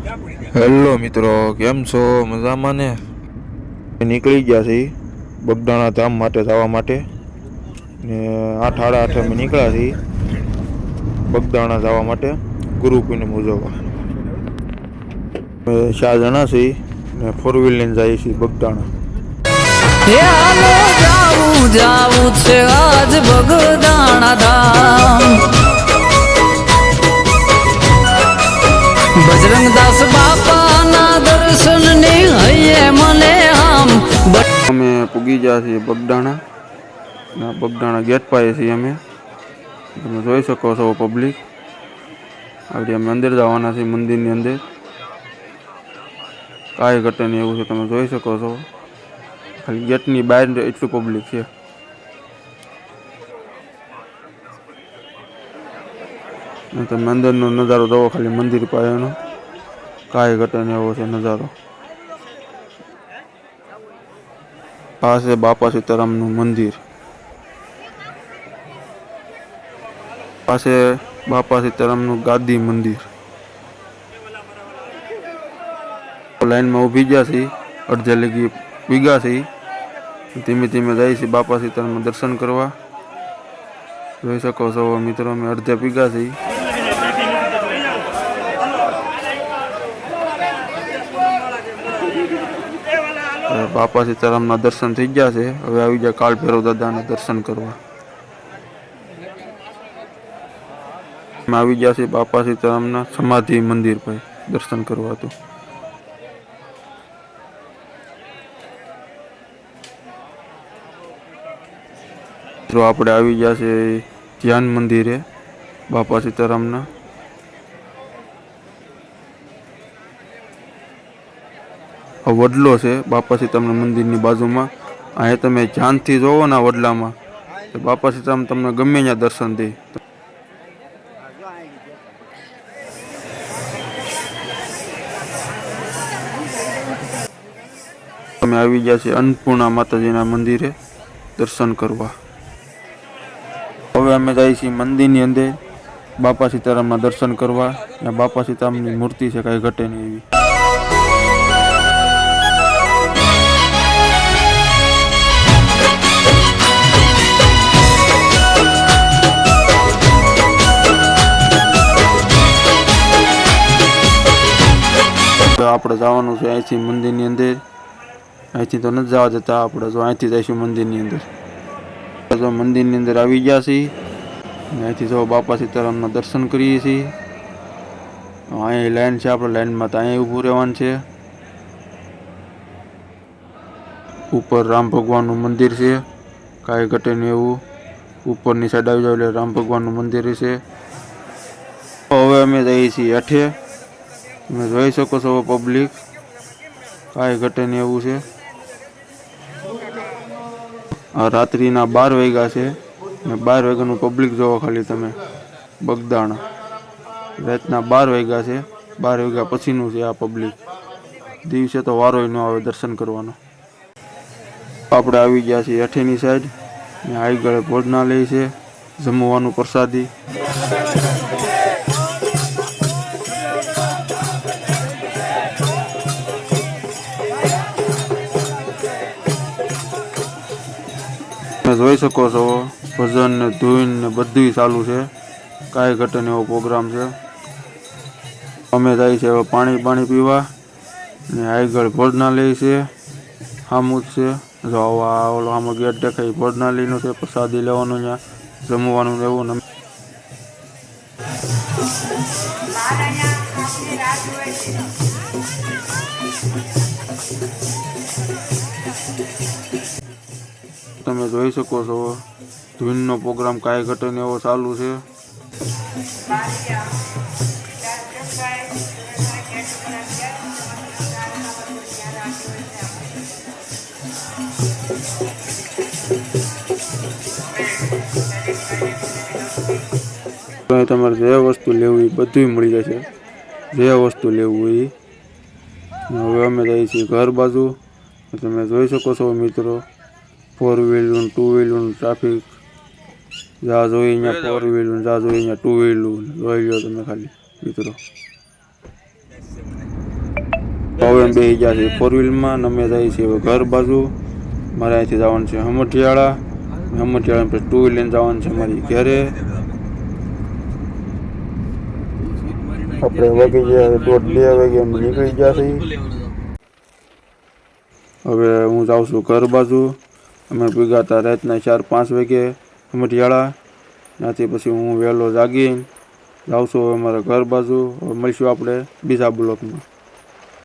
Hello મિત્રો, કેમ છો? મજામાં ને? નીકળી ગયા છે બગદાણા ધામ માટે જવા માટે ને 8 સાડા 8 અમે નીકળ્યા છીએ બગદાણા જવા માટે ગુરુ પૂનમ ઉજવવા. 4 જણા છીએ ને 4 વ્હીલ લઈને જઈએ છીએ બગદાણા. હાલો જાવું જાવું છે આજ બગદાણા ધામ, બજરંગદાસ બાપાના દર્શન ની હૈયે મને આમ. અમે પૂગી ગયા છીએ બગદાણા. બગદાણા ગેટ પાસે છીએ અમે. તમે જોઈ શકો છો પબ્લિક. આગળ અમે અંદર જવાના છીએ મંદિરની અંદર. કાંઈ ઘટે નહીં એવું છે, તમે જોઈ શકો છો. ખાલી ગેટની બહાર એટલું પબ્લિક છે. તમે અંદરનો નજારો જોવો ખાલી મંદિર પાસેનો. કાંઈ ઘટે નહીં એવો છે નજારો. આ છે બાપા સીતારામનું મંદિર. પાસે બાપા સીતારામનું ગાદી મંદિર. લાઈનમાં ઊભી ગયા છીએ, અડધે લગી ભીગા છીએ. ધીમે ધીમે જાય છે બાપા સીતારામના દર્શન કરવા. જોઈ શકો છો મિત્રો, અમે અડધે ભીગા છીએ. બાપા સીતારામના દર્શન થઈ ગયા છે. હવે આવી ગયા કાળ ભૈરવ દાદાના દર્શન કરવા. આવી ગયા છે બાપા સીતારામના સમાધિ મંદિર પર દર્શન કરવા. તો આપણે આવી ગયા છે ધ્યાન મંદિરે બાપા સીતારામના. વડલો છે બાપા સીતારામના મંદિરની બાજુમાં. અહીંયા તમે ધ્યાનથી જોવો ને વડલામાં તો બાપા સીતારામ તમને ગમે ત્યાં દર્શન દે. અમે આવી ગયા છે અન્નપૂર્ણા માતાજીના મંદિરે દર્શન કરવા. હવે અમે જઈએ છીએ મંદિરની અંદર બાપા સીતારામના દર્શન કરવા. બાપા સીતારામની મૂર્તિ છે, કાંઈ ઘટે નહીં એવી. આપણે જવાનું છે અહીંથી મંદિરની અંદર. અહીંથી તો નથી જવા દેતા, આપણે જો અહીંથી જઈશું મંદિરની અંદર. જો મંદિરની અંદર આવી ગયા છીએ. અહીંથી જો બાપા સીતારામના દર્શન કરીએ છીએ. અહીંયા લાઈન છે, આપણે લાઈનમાં તો અહીંયા ઊભું રહેવાનું છે. ઉપર રામ ભગવાનનું મંદિર છે, કાંઈ ઘટે નહીં એવું. ઉપરની સાઈડ આવી જાવ એટલે રામ ભગવાનનું મંદિર છે. હવે અમે જઈએ છીએ હેઠે. તમે જોઈ શકો છો પબ્લિક, કાંઈ ઘટે નહીં એવું છે. આ રાત્રિના 12 વાગ્યા છે ને 12 વાગ્યાનું પબ્લિક જોવો ખાલી તમે બગદાણા. રાતના 12 વાગ્યા છે, 12 વાગ્યા પછીનું છે આ પબ્લિક. દિવસે તો વારોય ન આવે દર્શન કરવાનો. આપણે આવી ગયા છીએ હેઠેની સાઈડ ને આગળ ભોજનાલય છે, જમવાનું પ્રસાદી. જોઈ શકો છો ભજન ને ધૂન ને બધું ચાલુ છે, કાંઈ ઘટે એવો પ્રોગ્રામ છે. અમે જાય છે હવે પાણી પીવા ને આગળ ભોજનાલય છે, સામું જ છે. જો ઓલો આમાં ગેટ દેખાય ભોજનાલયનું છે, પ્રસાદી લેવાનું, ત્યાં જમવાનું રહેવું. તમે જોઈ શકો છો ધૂનનો પ્રોગ્રામ કાંઈ ઘટે ને એવો ચાલુ છે. તમારે જે વસ્તુ લેવું એ બધું મળી જશે, જે વસ્તુ લેવું એ. હવે અમે જઈએ છીએ ઘર બાજુ. તમે જોઈ શકો છો મિત્રો 4 વ્હીલર 2 વ્હીલર ટ્રાફિક. જ્યાં જોઈએ અહીંયા 4 વ્હીલર, જ્યાં જોઈએ અહીંયા 2 વ્હીલર. જોઈ લો તમે ખાલી મિત્રો. હવે અમે બેસી ગયા છે 4 વ્હીલમાં ને અમે જઈએ છીએ હવે ઘર બાજુ. મારે અહીંથી જવાનું છે હમઠિયાળા. હમઠિયાળા પછી 2 વ્હીલ લઈને જવાનું છે મારી ઘરે. આપણે વાગી ગયા 1:30 વાગે અમે નીકળી ગયા છીએ. હવે હું જાઉં છું ઘર બાજુ. અમે ભેગા હતા રાતના 4-5 વાગે હમઠિયાળા. ત્યાંથી પછી હું વહેલો જાગીને જાઉં છું હવે મારા ઘર બાજુ. હવે મળીશું આપણે બીજા બ્લોકમાં.